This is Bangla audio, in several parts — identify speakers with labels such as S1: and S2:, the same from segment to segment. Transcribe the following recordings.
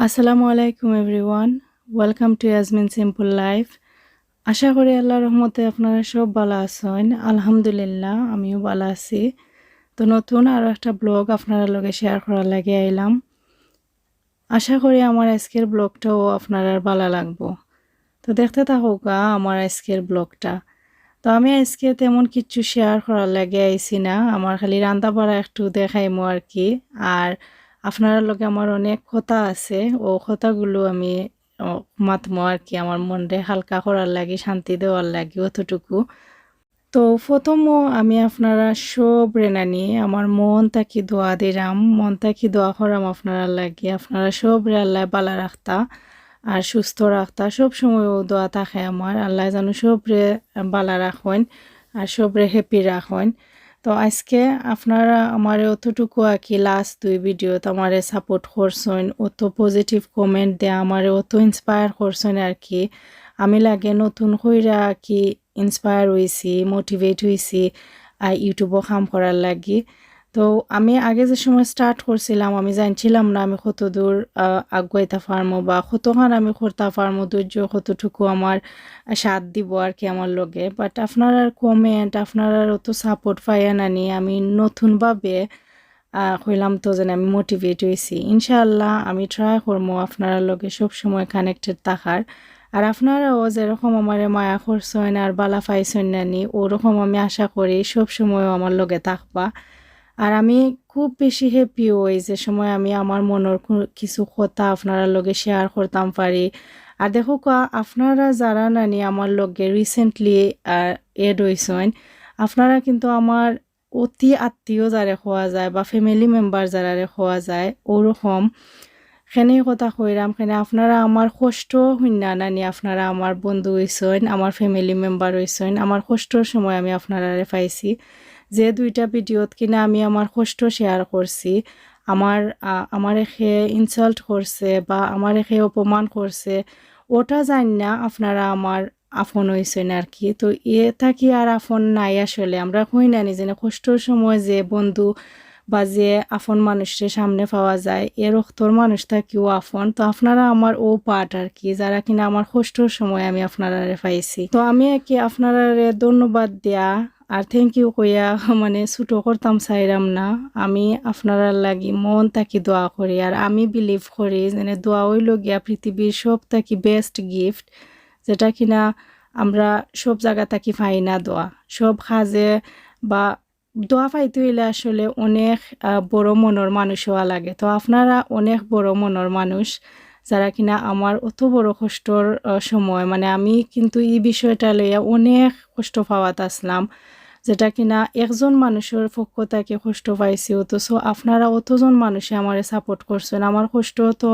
S1: আসসালামু আলাইকুম everyone, welcome to Yasmin simple life. আশা করি আল্লাহর রহমতে আপনারা সব ভালো আছেন। আলহামদুলিল্লাহ আমিও ভালো আছি। তো নতুন আরও একটা ব্লগ আপনারা লগে শেয়ার করার লাগে আইলাম। আশা করি আমার আজকের ব্লগটাও আপনারা ভালো লাগবো। তো দেখতে থাকুকা আমার আজকের ব্লগটা। তো আমি আজকে তেমন কিছু শেয়ার করার লাগে আইছি না, আমার খালি রান্না বাড়া একটু দেখাইমো আর কি। আর আপনার লগে আমার অনেক কথা আছে, ও কথাগুলো আমি মাতমো আর কি, আমার মনরে হালকা করার লাগে, শান্তি দেওয়ার লাগে অতটুকু। তো প্রথমও আমি আপনারা সব রেনানি আমার মন তাকি দোয়া দিলাম, মন তাকি দোয়া করাম আপনারা লাগে, আপনারা সব রে আল্লাহ বালা রাখতা আর সুস্থ রাখতা। সব সময় দোয়া থাকে আমার, আল্লাহ জানো সব রে বালা রাখেন আর সব রে হ্যাপি রাখেন। তো আজকে আপনারা আমার অতটুকু আর কি লাস্ট দুই ভিডিওতে আমারে সাপোর্ট করছেন, অত পজিটিভ কমেন্ট দেয়া আমারে অত ইন্সপায়ার করছেন আর কি। আমি লাগে নতুন কইরা কি ইন্সপায়ার হইছি, মোটিভেট হইছি ইউটিউবও কাম করার লাগি। তো আমি আগে যে সময় স্টার্ট করছিলাম আমি জানছিলাম না আমি কত দূর আগাইতে পারমো বা কতক্ষণ আমি করতে পারমো, ধৈর্য কতটুকু আমার সাথ দিব আর কি আমার লগে। বাট আপনার কমেন্ট আপনার অত সাপোর্ট পাইয়া নানি আমি নতুনভাবে কইলাম তো যেন আমি মোটিভেট হয়েছি। ইনশাআল্লাহ আমি ট্রাই করবো আপনার লগে সবসময় কানেক্টেড থাকার। আর আপনারাও যেরকম আমার মায়া করছেন আর বালা পাইছেন নানি, ওরকম আমি আশা করি সবসময় আমার লগে থাকবা। আর আমি খুব বেশি হ্যাপি হই যে সময় আমি আমার মনের কিছু কথা আপনারা লগে শেয়ার করতাম পারি। আর দেখো আপনারা যারা নানি আমার লগে রিসেন্টলি এড হইছেন, আপনারা কিন্তু আমার অতি আত্মীয় যারে খোয়া যায় বা ফ্যামিলি মেম্বার যারা খোয়া যায় ওরকম খেনে কথা কইরাম, খেনে আপনারা আমার কষ্ট হইনা নানি, আপনারা আমার বন্ধু হইছেন, আমার ফ্যামিলি মেম্বার হইছেন, আমার কষ্টর সময় আমি আপনারা পাইছি। যে দুইটা ভিডিওত কিনা আমি আমার কষ্ট শেয়ার করছি, আমার এখে ইনসাল্ট করছে বা আমার এখে অপমান করছে, ওটা জান না আপনারা আমার আফন হইছেন আর কি। তো থাকি আর আফন নাই আসলে, আমরা কই না নিজে কষ্টর সময় যে বন্ধু বা যে আফন মানুষের সামনে পাওয়া যায় এর অক্তর মানুষ থাকিও আফন। তো আপনারা আমার ও পার্ট আর কি, যারা কিনা আমার কষ্টর সময় আমি আপনারা পাইছি। তো আমি আর কি আপনারা ধন্যবাদ দেয়া আর থ্যাংক ইউ কইয়া মানে ছুটো করতাম চাইরাম না। আমি আপনারা লাগি মন তাকি দোয়া করি আর আমি বিলিভ করি যে দোয়া হইল গিয়া পৃথিবীর সব তাকি বেস্ট গিফট, যেটা কিনা আমরা সব জায়গা তাকি পাই না। দোয়া সব কাজে বা দোয়া পাইতে হইলে আসলে অনেক বড় মনের মানুষ হওয়া লাগে। তো আপনারা অনেক বড় মনের মানুষ, যারা কিনা আমার অত বড় কষ্টর সময় মানে আমি কিন্তু এই বিষয়টা লইয়া অনেক কষ্ট পাওয়াত আসলাম, যেটা কিনা একজন মানুষের পক্ষ থেকে কষ্ট পাইছি, অথচ আপনারা অতজন মানুষে আমার সাপোর্ট করছেন। আমার কষ্ট তো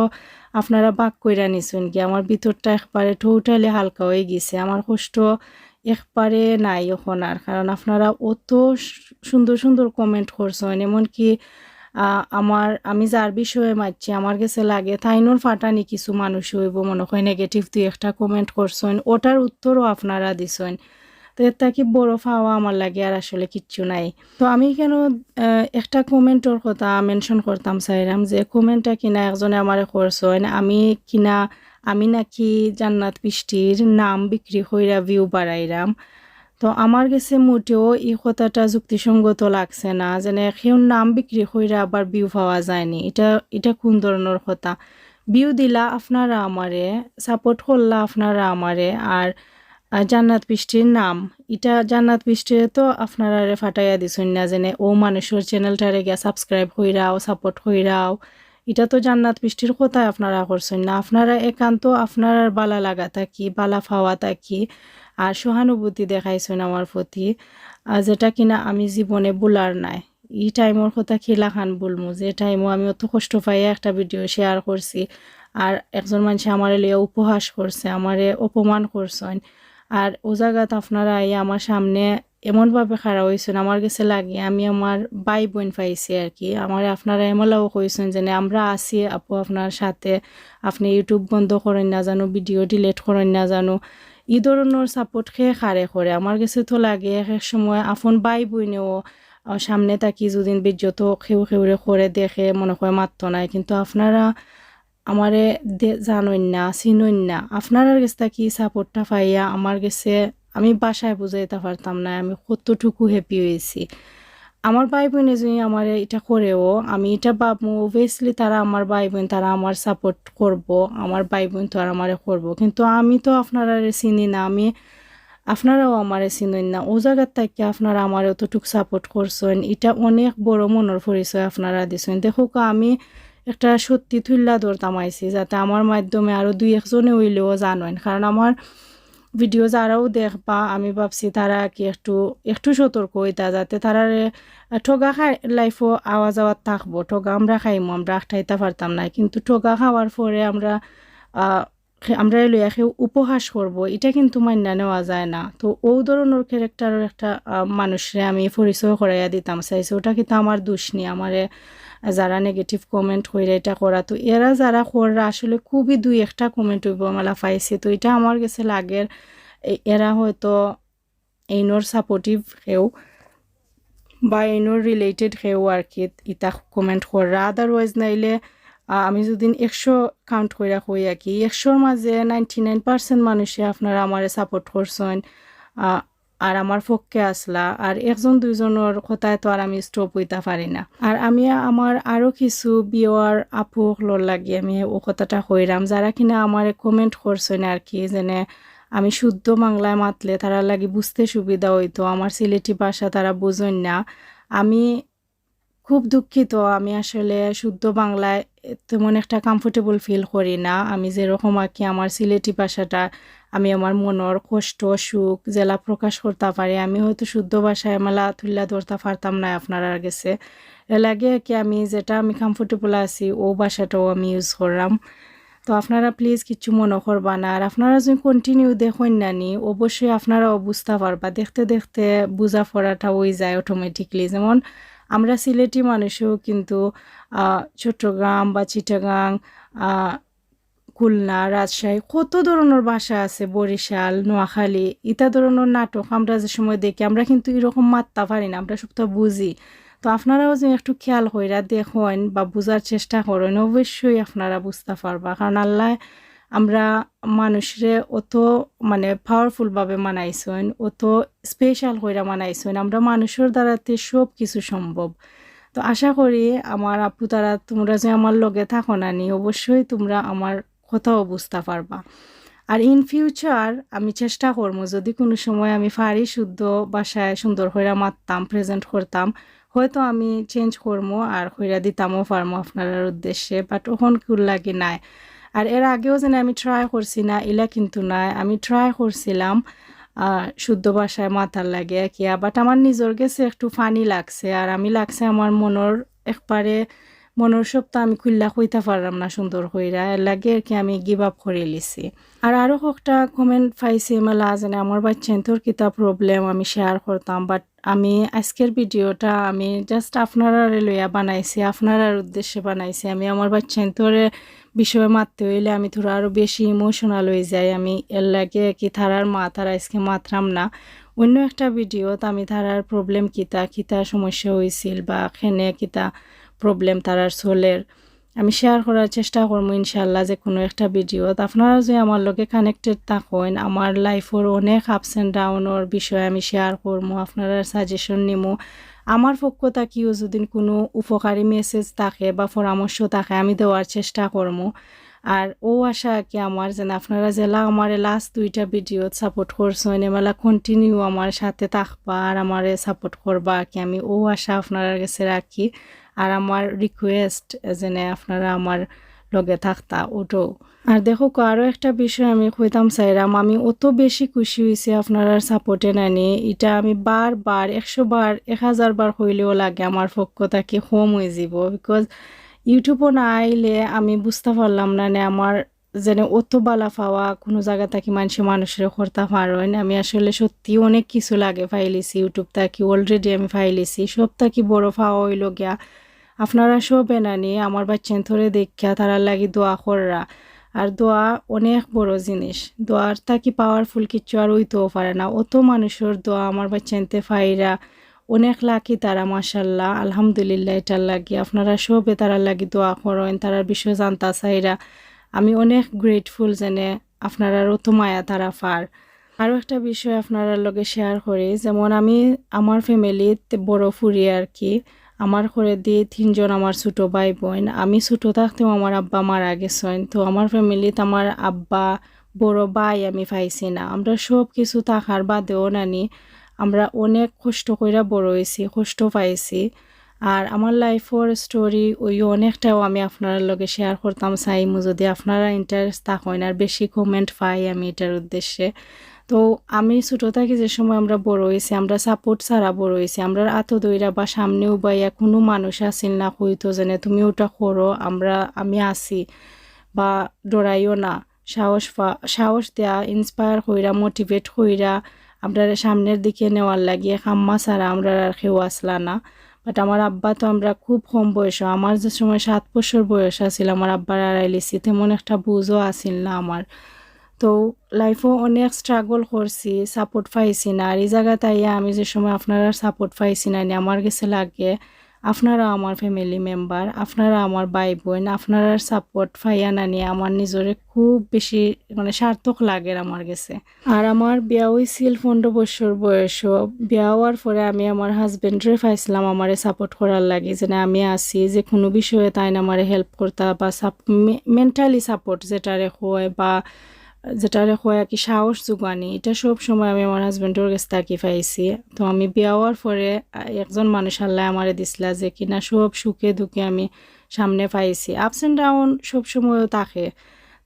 S1: আপনারা বাক কইরা নিছেন কি, আমার ভিতরটা একবারে টোটালি হালকা হয়ে গেছে, আমার কষ্ট একবারে নাই এখন আর। কারণ আপনারা অত সুন্দর সুন্দর কমেন্ট করছেন, এমনকি আমি যার বিষয়ে মারছি আমার কাছে লাগে তাইনোর ফাটানি কিছু মানুষ হইব মনে হয় নেগেটিভ দুই একটা কমেন্ট করছেন, ওটার উত্তরও আপনারা দিছেন। তো এটা কি বড় পাওয়া আমার লাগে আর আসলে কিচ্ছু নাই। তো আমি কেন একটা কমেন্টর কথা মেনশন করতাম চাইলাম, যে কমেন্টটা কিনা একজনে আমারে করছেন আমি নাকি জান্নাত বৃষ্টির নাম বিক্রি কইরা ভিউ বাড়াইরাম। তো আমার কাছে মোটেও এই কথাটা যুক্তিসঙ্গত লাগছে না, যেন কেউ নাম বিক্রি কইরা আবার ভিউ পাওয়া যায়নি। এটা কোন ধরনের কথা? ভিউ দিলা আপনারা আমারে, সাপোর্ট করলা আপনারা আমারে, আর জান্নাত বৃষ্টির নাম, এটা জান্নাত বৃষ্টির তো আপনারা ফাটাইয়া দিছেন না, যেন ও মানুষের চ্যানেলটারে গিয়া সাবস্ক্রাইব কইরাও সাপোর্ট কইরাও। এটা তো জান্নাত বৃষ্টির কথাই আপনারা করছেন না, আপনারা একান্ত আপনার বালা লাগা থাকি বালা ফাওয়া থাকি আর সহানুভূতি দেখাইছেন আমার প্রতি, যেটা কিনা আমি জীবনে ভুলার নাই। এই টাইমের কথা খিলা খান বলমু, যে টাইমও আমি অত কষ্ট পাইয়া একটা ভিডিও শেয়ার করছি আর একজন মানুষ আমারে লিয়া উপহাস করছে, আমারে অপমান করছেন। আর ও জায়গাত আপনারা আমার সামনে এমনভাবে খাড়া হয়েছেন, আমার কাছে লাগে আমি আমার ভাই বোন পাইছি আর কি। আমার আপনারা এমনও কইছেন যে আমরা আছি আপু আপনার সাথে, আপনি ইউটিউব বন্ধ করেন না জানো, ভিডিও ডিলিট করেন না জানো, এই ধরনের সাপোর্ট খেয়ে খারে করে। আমার কাছে তো লাগে এক সময় আপন ভাই বোনেও সামনে থাকি যদিন বিজ্জত খেউ খেউরে করে দেখে মনে হয় মাত্র নাই, কিন্তু আপনারা আমারে জানইন না চিনইন না আপনারা কাছে কি সাপোর্টটা পাইয়া আমার কাছে আমি বাসায় বুঝাইতে পারতাম না আমি কতটুকু হ্যাপি হয়েছি আমার ভাই বোনে যদি আমার এটা করেও আমি এটা ভাববো অবভিয়াসলি তারা আমার ভাই বোন তারা আমার সাপোর্ট করব আমার ভাই বোন তো আর আমারে করবো কিন্তু আমি তো আপনারা চিনি না আমি আপনারাও আমারে চিনেন না ও জায়গার থেকে আপনারা আমার অতটুকু সাপোর্ট করছেন এটা অনেক বড় মনের পরিচয় আপনারা দিছেন দেখো আমি একটা সত্যি তুল্লা ধরতাম আইছি যাতে আমার মাধ্যমে আরও 2-1জনে হইলেও জানেন কারণ আমার ভিডিও যারাও দেখবা আমি ভাবছি তারা কি একটু একটু সতর্ক হইতা যাতে তারা ঠগা খাই লাইফও আওয়া যাওয়ার থাকবো ঠগা আমরা খাইমো আমরা খাইতে পারতাম না কিন্তু ঠগা খাওয়ার পরে আমরা আমরা লইয়া কেউ উপহাস করব এটা কিন্তু মান্য নেওয়া যায় না তো ও ধরনের ক্যারেক্টারের একটা মানুষরে আমি পরিচয় করাইয়া দিতাম চাইছি ওটা কিন্তু আমার দোষ নেই আমারে যারা নেগেটিভ কমেন্ট হইলে এটা করা তো এরা যারা কররা আসলে খুবই 2-1টা কমেন্ট হইব মেলা পাইছে তো এটা আমার কাছে লাগে এরা হয়তো এইনোর সাপোর্টিভ কেউ বা এইনোর রিলেটেড কেউ আর কি ইটা কমেন্ট কররা আদারওয়াইজ নাইলে আমি যদি 100 কাউন্ট করে কই আর কি 100-র মাঝে 99% মানুষে আপনারা আমারে সাপোর্ট করছেন আর আমার পক্ষে আসলা আর 1-2জনের কথায় তো আর আমি স্টপ হইতে পারি না আর আমি আমার আরও কিছু বিওয়ার আপু লোর লাগি আমি ও কথাটা কইরাম যারা কিনা আমারে কমেন্ট করছেন আর কি যেনে আমি শুদ্ধ বাংলায় মাতলে তারা লাগি বুঝতে সুবিধা হইতো আমার সিলেটি ভাষা তারা বুঝেন না আমি খুব দুঃখিত আমি আসলে শুদ্ধ বাংলায় তেমন একটা কমফোর্টেবল ফিল করি না আমি যেরকম আর কি আমার সিলেটি ভাষাটা আমি আমার মনের কষ্ট সুখ জেলা প্রকাশ করতে পারি আমি হয়তো শুদ্ধ ভাষায় মেলা তুল্লা ধরতে পারতাম না আপনারা গেছে এর লাগে কি আমি যেটা আমি কমফোর্টেবল আছি ও ভাষাটাও আমি ইউজ করলাম তো আপনারা প্লিজ কিছু মনে করবা না আর আপনারা যদি কন্টিনিউ দেখেন না নি অবশ্যই আপনারাও বুঝতে পারবা দেখতে দেখতে বুঝা পড়াটা হয়ে যায় অটোমেটিকলি যেমন আমরা সিলেটি মানুষও কিন্তু চট্টগ্রাম বা চিটাগাং খুলনা রাজশাহী কত ধরনের ভাষা আছে বরিশাল নোয়াখালী ইতা ধরনের নাটক আমরা যে সময় দেখি আমরা কিন্তু এরকম মাত্তা পারি না আমরা সবটা বুঝি তো আপনারাও যে একটু খেয়াল কইরা দেখেন বা বুঝার চেষ্টা করেন অবশ্যই আপনারা বুঝতে পারবা কারণ আল্লাহ আমরা মানুষরে অত মানে পাওয়ারফুলভাবে মানাইছেন অত স্পেশাল কইরা মানাইছেন আমরা মানুষের দ্বারাতে সব কিছু সম্ভব তো আশা করি আমার আপু তারা তোমরা যে আমার লগে থাকো না নি অবশ্যই তোমরা আমার কথাও বুঝতে পারবা আর ইন ফিউচার আমি চেষ্টা করবো যদি কোনো সময় আমি পারি শুদ্ধ ভাষায় সুন্দর কইরা মারতাম প্রেজেন্ট করতাম হয়তো আমি চেঞ্জ করবো আর কইরা দিতামও পারবো আপনার উদ্দেশ্যে বাট ওখান কুল লাগে নাই আর এর আগেও যেন আমি ট্রাই করছি না এলা কিন্তু নাই আমি ট্রাই করছিলাম শুদ্ধ ভাষায় মাথার লাগে কিয়া বাট আমার নিজের কাছে একটু ফানি লাগছে আর আমি লাগছে আমার মনের একবারে মনের সবটা আমি খুললা কইতে পারলাম না সুন্দর কইরা এর লাগে আর কি আমি গিভ আপ করে লিছি আর আরও একটা কমেন্ট পাইছি মেলা যেন আমার বাচ্চান তোর কিতা প্রবলেম আমি শেয়ার করতাম বাট আমি আজকের ভিডিওটা আমি জাস্ট আপনারা লইয়া বানাইছি আপনার উদ্দেশ্যে বানাইছি আমি আমার বাচ্চান তোর বিষয়ে মারতে হইলে আমি তোরা আরও বেশি ইমোশনাল হয়ে যাই আমি এর লাগে কি তারার মা তারা আজকে মাতরাম না অন্য একটা ভিডিওত আমি তারার প্রবলেম কিতা কিতা সমস্যা হয়েছিল বা খেনে কিতা প্রবলেম তারার সোলের আমি শেয়ার করার চেষ্টা করবো ইনশাল্লাহ যে কোনো একটা ভিডিওত আপনারা যে আমার লগে কানেক্টেড থাকেন আমার লাইফের অনেক আপস অ্যান্ড ডাউনের বিষয়ে আমি শেয়ার করবো আপনারা সাজেশন নিমো আমার পক্ষ থেকেও যদি কোনো উপকারী মেসেজ থাকে বা পরামর্শ থাকে আমি দেওয়ার চেষ্টা করবো আর ও আশা কি আমার যেন আপনারা জেলা আমার লাস্ট 2টা ভিডিওত সাপোর্ট করছেন এমেলা কন্টিনিউ আমার সাথে থাকবা আর আমারে সাপোর্ট করবা কি আমি ও আশা আপনার কাছে রাখি আর আমার রিকোয়েস্ট যেন আপনারা আমার লগে থাকতা ওটো আর দেখো আরও একটা বিষয় আমি কইতাম চাইরাম আমি অত বেশি খুশি হয়েছি আপনার সাপোর্টে নানি এটা আমি বারবার 100 বার 1000 বার হইলেও লাগে আমার পক্ষ থেকে হোম হয়ে যাব বিকজ ইউটিউবও না আইলে আমি বুঝতে পারলাম না আমার যেন অত বালা পাওয়া কোনো জায়গা থেকে মানুষের করতে পারেন আমি আসলে সত্যি অনেক কিছু লাগে ফাইলিছি ইউটিউব থাকি অলরেডি আমি ফাইলিছি সব থাকি বড় পাওয়া হইল গিয়া আপনারা সব এনানি আমার বাচ্চান ধরে দেখা তারা লাগি দোয়া কররা আর দোয়া অনেক বড় জিনিস দোয়ার থাকি পাওয়ারফুল কিছু আর হইতেও পারে না অত মানুষের দোয়া আমার বাচ্চানতে ফাইরা অনেক লাকি তারা মাশাল্লাহ আলহামদুলিল্লাহ এটার লাগি আপনারা সবে তারা লাগি দোয়া করেন তারার বিষয় জানতা চাইরা আমি অনেক গ্রেটফুল যেনে আপনারারও তো মায়া তারা ফার। আরও একটা বিষয় আপনারা লগে শেয়ার করি, যেমন আমি আমার ফ্যামিলিতে বড় ফুরি আর কি। আমার ঘরে দিয়ে 3জন আমার ছোটো ভাই বোন। আমি ছোটো থাকতেও আমার আব্বা মারা গেছেন। তো আমার ফ্যামিলিতে আমার আব্বা বড় ভাই আমি পাইছি না। আমরা সব কিছু থাকার বাদেও নানি আমরা অনেক কষ্ট কইরা বড় হয়েছি, কষ্ট পাইছি। আর আমার লাইফের স্টোরি ওই অনেকটাও আমি আপনার লগে শেয়ার করতাম চাইমু, যদি আপনারা ইন্টারেস্ট থাকেন আর বেশি কমেন্ট পাই আমি এটার উদ্দেশ্যে। তো আমি ছোটো থাকি যে সময় আমরা বড় হয়েছি, আমরা সাপোর্ট ছাড়া বড় হয়েছি। আমরা আতো দইরা বা সামনেও বাইয়া কোনো মানুষ আসিল না কইতো যেন তুমি ওটা করো, আমি আসি, বা ডরাইও না। সাহস দেয়া, ইন্সপায়ার কইরা, মোটিভেট কইরা আমরা সামনের দিকে নেওয়ার লাগিয়ে খাম্মা ছাড়া আমরা আর কেউ আসলা না। বাট আমার আব্বা তো আমরা খুব কম বয়স, আমার যে সময় 7 বছর বয়স আছিল আমার আব্বার আড়াইলিছি, তেমন একটা বুঝও আসিল না আমার। তো লাইফও অনেক স্ট্রাগল করছি, সাপোর্ট পাইছি না। আর এই জায়গায় তাইয়া আমি যে সময় আপনারা সাপোর্ট পাইছি না, আমার কাছে লাগে আপনারা আমার ফ্যামিলি মেম্বার, আপনারা আমার ভাই বোন, আপনারা সাপোর্ট পাইয়া না নিয়ে আমার নিজরে খুব বেশি মানে সার্থক লাগে আমার কাছে। আর আমার বিয়া হয়েছিল 15 বছর বয়স। বিয়া হওয়ার পরে আমি আমার হাজবেন্ডরে পাইছিলাম আমারে সাপোর্ট করার লাগে, যে আমি আসি যে কোনো বিষয়ে তাই না আমারে হেল্প করতা, বা মেন্টালি সাপোর্ট যেটারে হয়, বা যেটারে হয় আর কি সাহস যোগানি, এটা সব সময় আমি আমার হাজবেন্ডের কাছে থাকি পাইছি। তো আমি বিয়া হওয়ার পরে একজন মানুষ আল্লাহ আমারে দিছিলা যে কিনা সব সুখে দুঃখে আমি সামনে পাইছি। আপস অ্যান্ড ডাউন সব সময়ও থাকে,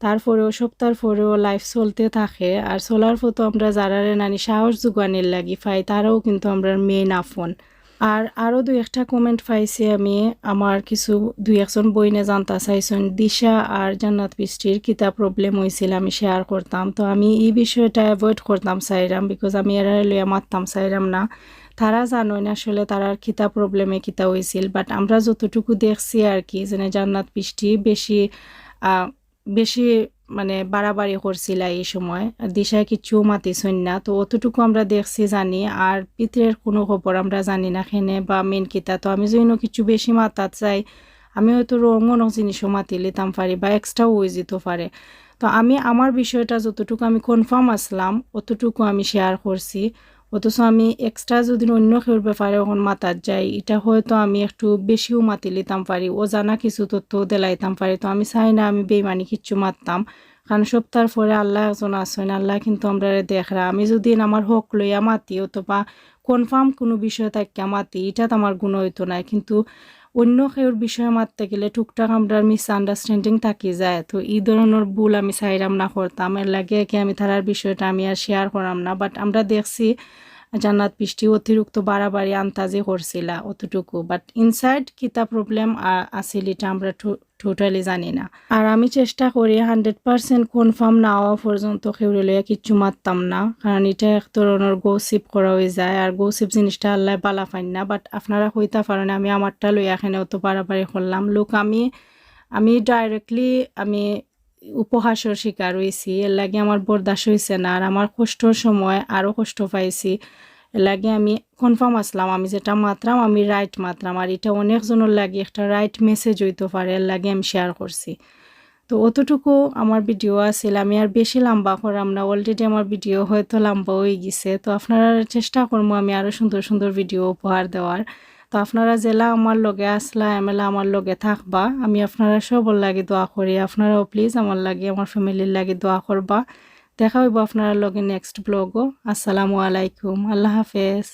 S1: তারপরেও সপ্তাহের পরেও লাইফ চলতে থাকে। আর চলার পথও আমরা যারারে নানি সাহস যোগানির লাগি পাই, তারাও কিন্তু আমরা মেইন আফন। আর আরও 2-1টা কমেন্ট পাইছি আমি, আমার কিছু 2-1জন বইনে জানতা চাইছেন দিশা আর জান্নাত বৃষ্টির কিতা প্রবলেম হয়েছিল আমি শেয়ার করতাম। তো আমি এই বিষয়টা অ্যাভয়েড করতাম চাইরাম, বিকজ আমি এরা লইয়া মারতাম চাইরাম না। তারা জানোই না আসলে তারার কিতা প্রবলেমে কিতা হয়েছিল, বাট আমরা যতটুকু দেখছি আর কি, যেন জান্নাত বৃষ্টি বেশি বেশি মানে বাড়াবাড়ি করছিল এই সময়, দিশায় কিচ্ছু মাতিছই না। তো অতটুকু আমরা দেখছি জানি, আর পিতরের কোনো খবর আমরা জানি না খেনে বা মেন কিতা। তো আমি যদি কিছু বেশি মাতাত চাই, আমি হয়তো রঙ জিনিসও মাতি লিতাম পারি বা এক্সট্রাও হয়ে যেতে পারে। তো আমি আমার বিষয়টা যতটুকু আমি কনফার্ম আসলাম অতটুকু আমি শেয়ার করছি। অথচ আমি এক্সট্রা যদি অন্য কেউর ব্যাপারে এখন মাতার যাই, এটা হয়তো আমি একটু বেশিও মাতি লিতাম পারি, ও জানা কিছু তথ্য দেলাইতাম পারি। তো আমি চাই না আমি বেইমানি কিচ্ছু মারতাম, কারণ সপ্তাহের পরে আল্লাহ একজন আসেন, আল্লাহ কিন্তু আমরা দেখরা। আমি যদি আমার হক লইয়া মাতি অথবা কনফার্ম কোনো বিষয় থাকিয়া মাতি, এটা তো আমার গুণ হইতো না। কিন্তু অন্য কেউর বিষয়ে মারতে গেলে টুকটাক আমরা মিসআন্ডারস্ট্যান্ডিং থাকি যায়। তো এই ধরনের ভুল আমি চাইরাম না করতাম, এর লাগে কি আমি তারার বিষয়টা আমি আর শেয়ার করাম না। বাট আমরা দেখছি জান্নাত বৃষ্টি অতিরিক্ত বাড়াবাড়ি আন্তাজি করছিলা অতটুকু, বাট ইনসাইড কিতা প্রবলেম আছিল এটা আমরা টোটালি জানি না। আর আমি চেষ্টা করি 100% কনফার্ম না হওয়া পর্যন্ত কেউরিলিয়া কিচ্ছু মারতাম না, কারণ এটা এক ধরনের গৌসিপ করা হয়ে যায়। আর গৌসিপ জিনিসটা আল্লাহ বালা পাই না। বাট আপনারা হইতা পারেন আমি আমারটা লইয়া এখানে অত বাড়াবাড়ি করলাম। লোক আমি ডাইরেক্টলি আমি উপহাসের শিকার হয়েছি, এর লাগে আমার বরদাস্ত হয়েছে না। আর আমার কষ্টর সময় আরও কষ্ট পাইছি, এর লাগে আমি কনফার্ম আসলাম আমি যেটা মাত্রাম আমি রাইট মাত্রাম, আর এটা অনেকজনের লাগে একটা রাইট মেসেজ হইতে পারে, এর লাগে আমি শেয়ার করছি। তো অতটুকু আমার ভিডিও আছিল, আমি আর বেশি লম্বা করাম না, অলরেডি আমার ভিডিও হয়তো লম্বা হয়ে গেছে। তো আপনারা চেষ্টা করবো আমি আরও সুন্দর সুন্দর ভিডিও উপহার দেওয়ার। তো আপনারা জেলা আমার লগে আসলা এমেলা আমার লগে থাকবা, আমি আপনারা সবর লাগে দোয়া করি। আপনারাও প্লিজ আমার লাগে আমার ফ্যামিলির লাগে দোয়া করবা। দেখা হইব আপনারা লগে নেক্সট ব্লগও। আসসালামু আলাইকুম, আল্লাহ হাফেজ।